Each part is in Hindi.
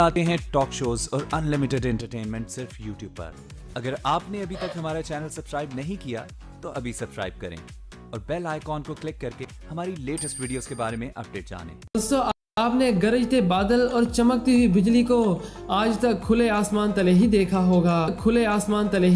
आते हैं टॉक शोज और अनलिमिटेड एंटरटेनमेंट सिर्फ यूट्यूब पर। अगर आपने अभी तक हमारा चैनल सब्सक्राइब नहीं किया तो अभी सब्सक्राइब करें और बेल आइकॉन को क्लिक करके हमारी लेटेस्ट वीडियोस के बारे में अपडेट जानें। दोस्तों, आपने गरजते बादल और चमकती हुई बिजली को आज तक खुले आसमान तले ही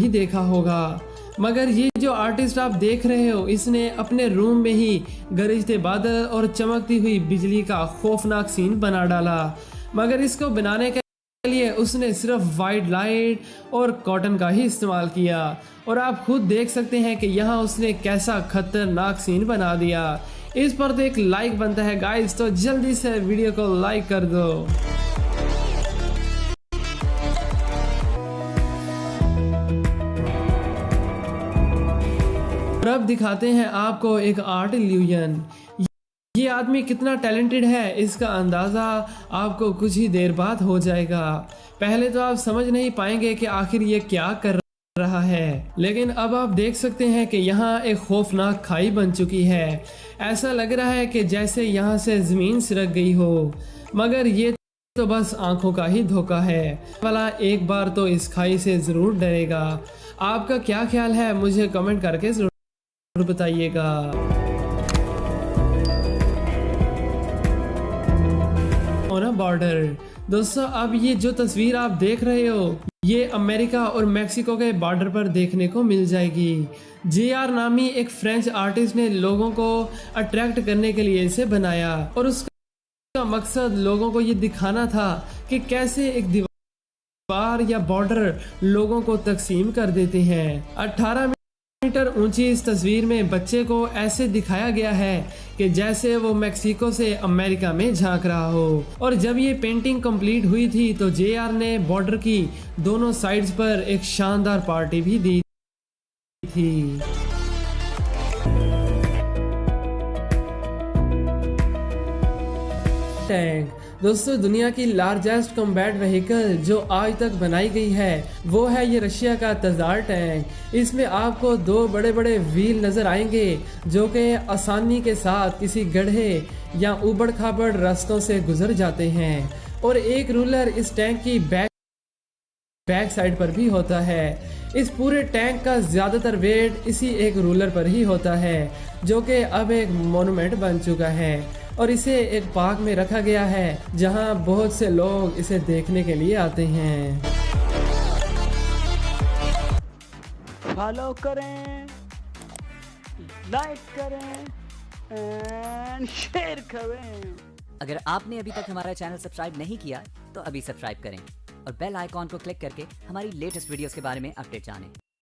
देखा होगा, मगर ये जो आर्टिस्ट आप देख रहे हो, इसने अपने रूम में ही गरजते बादल और चमकती हुई बिजली का खौफनाक सीन बना डाला। मगर इसको बनाने के लिए उसने सिर्फ वाइट लाइट और कॉटन का ही इस्तेमाल किया और आप खुद देख सकते हैं कि यहाँ उसने कैसा खतरनाक सीन बना दिया। इस पर तो एक लाइक बनता है गाइस, तो जल्दी से वीडियो को लाइक कर दो। और अब दिखाते हैं आपको एक आर्ट इल्यूजन। ये आदमी कितना टैलेंटेड है, इसका अंदाज़ा आपको कुछ ही देर बाद हो जाएगा। पहले तो आप समझ नहीं पाएंगे कि आखिर ये क्या कर रहा है, लेकिन अब आप देख सकते हैं कि यहाँ एक खौफनाक खाई बन चुकी है। ऐसा लग रहा है कि जैसे यहाँ से ज़मीन सिरक गई हो, मगर ये तो बस आंखों का ही धोखा है। वाला एक बार तो इस खाई से ज़रूर डरेगा। आपका क्या ख्याल है, मुझे कमेंट करके ज़रूर बताइएगा। बॉर्डर दोस्तों, अब ये जो तस्वीर आप देख रहे हो, ये अमेरिका और मेक्सिको के बॉर्डर पर देखने को मिल जाएगी। JR नामी एक फ्रेंच आर्टिस्ट ने लोगों को अट्रैक्ट करने के लिए इसे बनाया और उसका मकसद लोगों को ये दिखाना था कि कैसे एक दीवार या बॉर्डर लोगों को तकसीम कर देते हैं। 18 मीटर ऊंची इस तस्वीर में बच्चे को ऐसे दिखाया गया है कि जैसे वो मेक्सिको से अमेरिका में झांक रहा हो। और जब ये पेंटिंग कंप्लीट हुई थी तो JR ने बॉर्डर की दोनों साइड्स पर एक शानदार पार्टी भी दी थी। टैंक दोस्तों, दुनिया की लार्जेस्ट कॉम्बैट व्हीकल जो आज तक बनाई गई है वो है ये रशिया का तजार टैंक। इसमें आपको दो बड़े बड़े व्हील नजर आएंगे जो कि आसानी के साथ किसी गड्ढे या उबड़ खाबड़ रास्तों से गुजर जाते हैं, और एक रूलर इस टैंक की बैक साइड पर भी होता है। इस पूरे टैंक का ज्यादातर वेट इसी एक रूलर पर ही होता है, जो कि अब एक मोन्यूमेंट बन चुका है और इसे एक पार्क में रखा गया है जहां बहुत से लोग इसे देखने के लिए आते हैं। फॉलो करें, लाइक करें एंड शेयर करें। अगर आपने अभी तक हमारा चैनल सब्सक्राइब नहीं किया तो अभी सब्सक्राइब करें और बेल आइकॉन को क्लिक करके हमारी लेटेस्ट वीडियोस के बारे में अपडेट जानें।